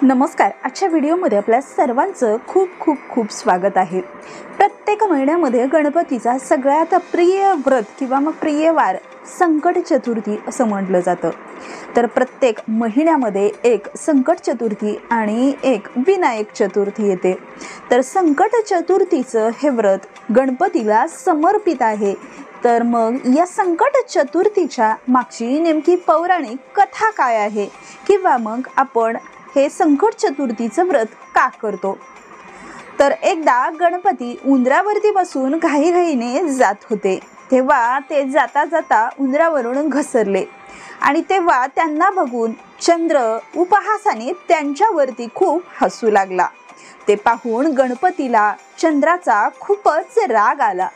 नमस्कार. आजच्या व्हिडिओमध्ये आपल्या सर्वांचं खूप खूप खूप स्वागत आहे. प्रत्येक महिन्यामध्ये गणपतीचा सगळ्यात प्रिय व्रत किंवा मग प्रिय वार संकट चतुर्थी असं म्हटलं जातं. तर प्रत्येक महिन्यामध्ये एक संकट चतुर्थी आणि एक विनायक चतुर्थी येते. तर संकट चतुर्थीचं हे व्रत गणपतीला समर्पित आहे. तर मग या संकट चतुर्थीच्या मागची नेमकी पौराणिक कथा काय आहे किंवा मग आपण हे संकट चतुर्थीचं व्रत का करतो. तर एकदा गणपती उंदरावरती बसून घाईघाईने जात होते. तेव्हा ते जाता जाता उंदरावरून घसरले आणि तेव्हा त्यांना बघून चंद्र उपहासाने त्यांच्यावरती खूप हसू लागला. ते पाहून गणपतीला चंद्राचा खूपच राग आला.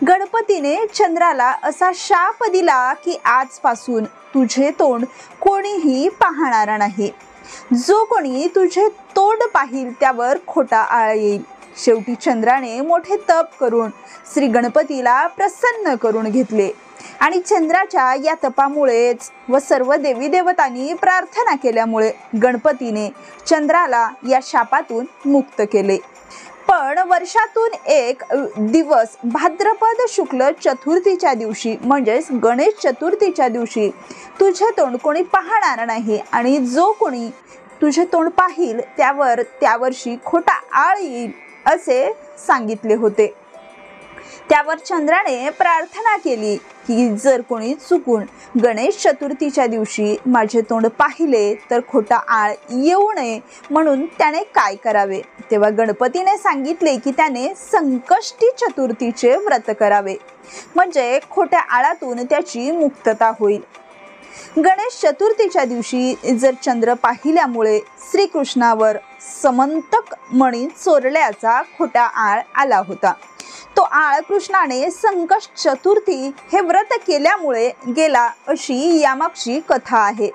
गणपतीने चंद्राला असा शाप दिला की आजपासून तुझे तोंड कोणीही पाहणार नाही. जो कोणी तुझे तोंड पाहिल त्यावर खोटा आळ येईल. शेवटी चंद्राने मोठे तप करून श्री गणपतीला प्रसन्न करून घेतले आणि चंद्राच्या या तपामुळेच व सर्व देवी देवतांनी प्रार्थना केल्यामुळे गणपतीने चंद्राला या शापातून मुक्त केले. पण वर्षातून एक दिवस भाद्रपद शुक्ल चतुर्थीच्या दिवशी म्हणजेच गणेश चतुर्थीच्या दिवशी तुझे तोंड कोणी पाहणार नाही आणि जो कोणी तुझे तोंड पाहिल त्यावर त्या वर्षी खोटा आळ येईल असे सांगितले होते. त्यावर चंद्राने प्रार्थना केली की जर कोणी चुकून गणेश चतुर्थीच्या दिवशी माझे तोंड पाहिले तर खोटा आळ येऊ नये म्हणून त्याने काय करावे. तेव्हा गणपतीने सांगितले की त्याने संकष्टी चतुर्थीचे व्रत करावे म्हणजे खोट्या आळातून त्याची मुक्तता होईल. गणेश चतुर्थीच्या दिवशी जर चंद्र पाहिल्यामुळे श्रीकृष्णावर समंतक मणी चोरल्याचा खोटा आळ आला होता. तो आळ कृष्णाने संकष्ट चतुर्थी हे व्रत केल्यामुळे गेला अशी यामागची कथा आहे.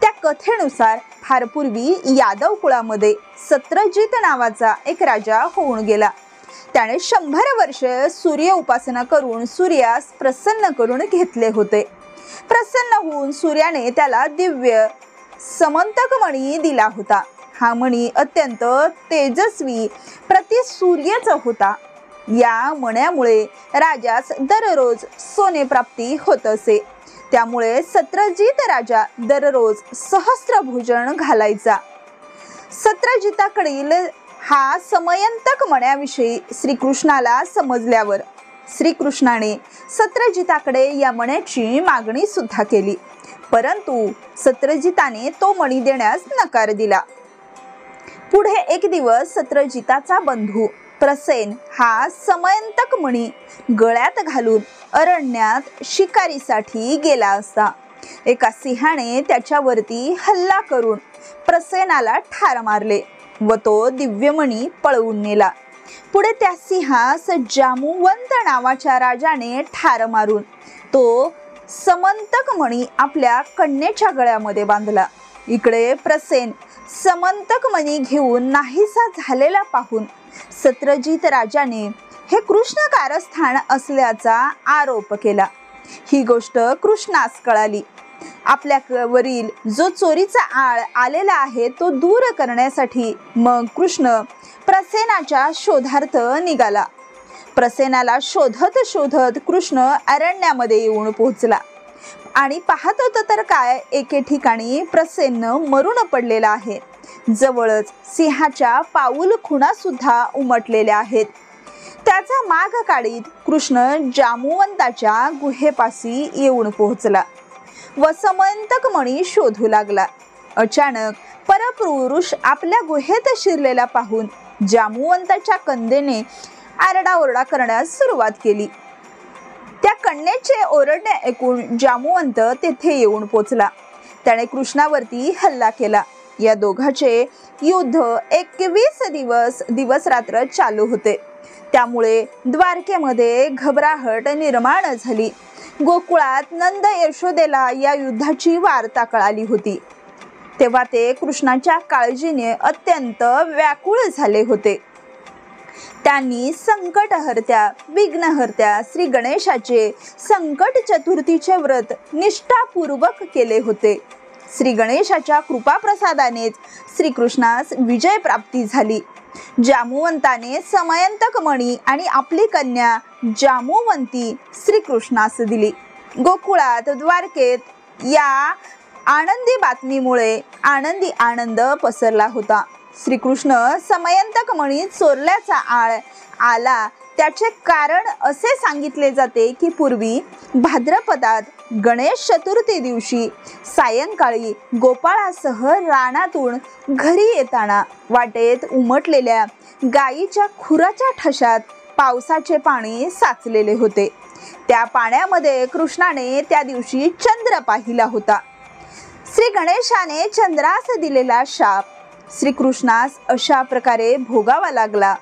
त्या कथेनुसार फार पूर्वी यादव कुळामध्ये सत्रजित नावाचा एक राजा होऊन गेला. त्याने 100 वर्ष सूर्य उपासना करून सूर्यास प्रसन्न करून घेतले होते. प्रसन्न होऊन सूर्याने त्याला दिव्य समंतक मणी दिला होता. हा मणी अत्यंत तेजस्वी प्रतिसूर्यच होता. या मण्यामुळे राजास दररोज सोने प्राप्ती होत असे. त्यामुळे सत्रजित राजा दररोज सहस्त्र भोजन घालायचा. सत्रजिताकडील हा समयंतक मण्याविषयी श्रीकृष्णाला समजल्यावर श्रीकृष्णाने सत्रजिताकडे या मण्याची मागणी सुद्धा केली. परंतु सत्रजिताने तो मणी देण्यास नकार दिला. पुढे एक दिवस सत्रजिताचा बंधू प्रसेन हा समयंतक मणी गळ्यात घालून अरण्यात शिकारीसाठी गेला असता एका सिंहाने त्याच्यावरती हल्ला करून प्रसेनाला ठार मारले व तो दिव्यमणी पळवून नेला. पुढे त्या सिंहास जामुवंत नावाच्या राजाने ठार मारून तो समंतक मणी आपल्या कन्येच्या गळ्यामध्ये बांधला. इकडे प्रसेन समंतक मणी घेऊन नाहीसा झालेला पाहून सत्रजित राजाने हे कृष्ण कारस्थान असल्याचा आरोप केला. ही गोष्ट कृष्णास कळाली. आपल्यावरील जो चोरीचा आळ आलेला आहे तो दूर करण्यासाठी मग कृष्ण प्रसेनाच्या शोधार्थ निघाला. प्रसेनाला शोधत शोधत कृष्ण अरण्यामध्ये येऊन पोहोचला आणि पाहत होता तर काय एके ठिकाणी प्रसेन मरून पडलेला आहे. जवळच सिंहाच्या पाऊल खुणा सुद्धा उमटलेल्या आहेत. त्याचा माग काढीत कृष्ण जामुवंताच्या गुहेपाशी येऊन पोहोचला व समंतक मणी शोधू लागला. अचानक परपुरुष आपल्या गुहेत शिरलेला पाहून जामुवंताच्या कंदेने आरडाओरडा करण्यास सुरुवात केली. त्या कन्येचे ओरडणे ऐकून जामुवंत तेथे येऊन पोचला. त्याने कृष्णावरती हल्ला केला. या दोघांचे युद्ध 21 दिवस रात्र चालू होते. त्यामुळे द्वारकेमध्ये घबराहट निर्माण झाली. गोकुळात नंद यशोदेला या युद्धाची वार्ता कळाली होती. तेव्हा ते कृष्णाच्या काळजीने अत्यंत व्याकुळ झाले होते. त्यांनी संकटहर्त्या विघ्नहर्त्या श्री गणेशाचे संकट चतुर्थीचे व्रत निष्ठापूर्वक केले होते. श्री गणेशाच्या कृपाप्रसादानेच श्रीकृष्णास विजय प्राप्ती झाली। जामुवंताने समयंतक मणी आणि आपली कन्या जामुवंती श्रीकृष्णास दिली। गोकुळात द्वारकेत या आनंदी बातमीमुळे आनंदी आनंद पसरला होता। श्रीकृष्ण समयंतक मणी चोरल्याचा आला त्याचे कारण असे सांगितले जाते की पूर्वी भाद्रपदात गणेश चतुर्थी दिवशी सायंकाळी गोपाळासह रानातून घरी येताना वाटेत उमटलेल्या गायीच्या खुराच्या ठशात पावसाचे पाणी साचलेले होते। त्या पाण्यामध्ये कृष्णाने त्या दिवशी चंद्र पाहिला होता। श्री गणेशाने चंद्रास दिलेला शाप श्रीकृष्णास अशा प्रकारे भोगावा लागला।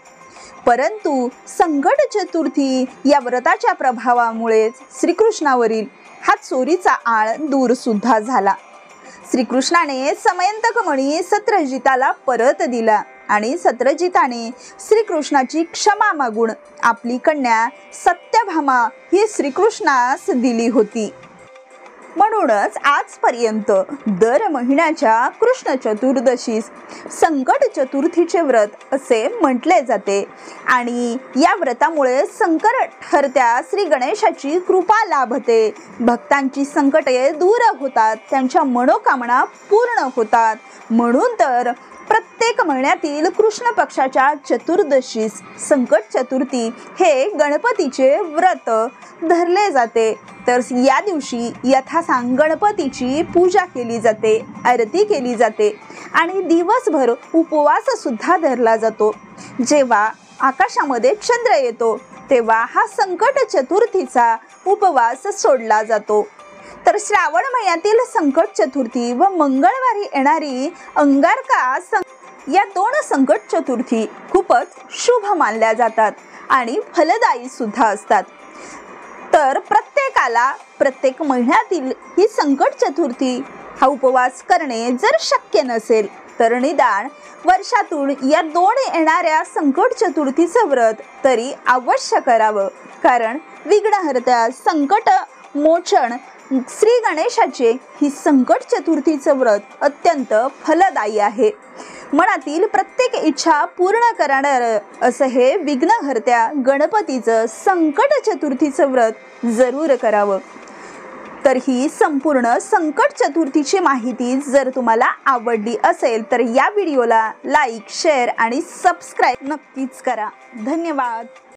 परंतु संकट चतुर्थी या व्रताच्या प्रभावामुळे श्रीकृष्णावरील हा चोरीचा आळ दूर सुद्धा झाला। श्रीकृष्णाने समयंतक मणी सत्रजिताला परत दिला आणि सत्रजिताने श्रीकृष्णाची क्षमा मागून आपली कन्या सत्यभामा ही श्रीकृष्णास दिली होती। म्हणूनच आजपर्यंत दर महिन्याच्या कृष्ण चतुर्दशीस संकट चतुर्थीचे व्रत असे म्हटले जाते आणि या व्रतामुळे संकटहर्त्या श्री गणेशाची कृपा लाभते। भक्तांची संकटे दूर होतात, त्यांच्या मनोकामना पूर्ण होतात। म्हणून तर प्रत्येक महिन्यातील कृष्ण पक्षाच्या चतुर्दशीस संकट चतुर्थी हे गणपतीचे व्रत धरले जाते। तर या दिवशी यथासांग गणपतीची पूजा केली जाते, आरती केली जाते आणि दिवसभर उपवास सुद्धा धरला जातो। जेव्हा आकाशामध्ये चंद्र येतो तेव्हा हा संकट चतुर्थीचा उपवास सोडला जातो। तर श्रावण महिन्यातील संकट चतुर्थी व मंगळवारी येणारी अंगारका या दोन संकट चतुर्थी खूपच शुभ मानल्या जातात आणि फलदायी सुद्धा असतात। तर प्रत्येकाला प्रत्येक महिन्यातील ही संकट चतुर्थी हा उपवास करणे जर शक्य नसेल तर निदान वर्षातून या दोन येणाऱ्या संकट चतुर्थीचं व्रत तरी अवश्य करावं। कारण विघ्नहर्त्या संकट मोचन श्री गणेशाचे ही संकट चतुर्थीचं व्रत अत्यंत फलदायी आहे। मनातील प्रत्येक इच्छा पूर्ण करणार असं हे विघ्नहर्त्या गणपतीचं संकट चतुर्थीचं व्रत जरूर करावं। तर ही संपूर्ण संकट चतुर्थीची माहिती जर तुम्हाला आवडली असेल तर या व्हिडिओला लाईक, शेअर आणि सबस्क्राईब नक्कीच करा। धन्यवाद।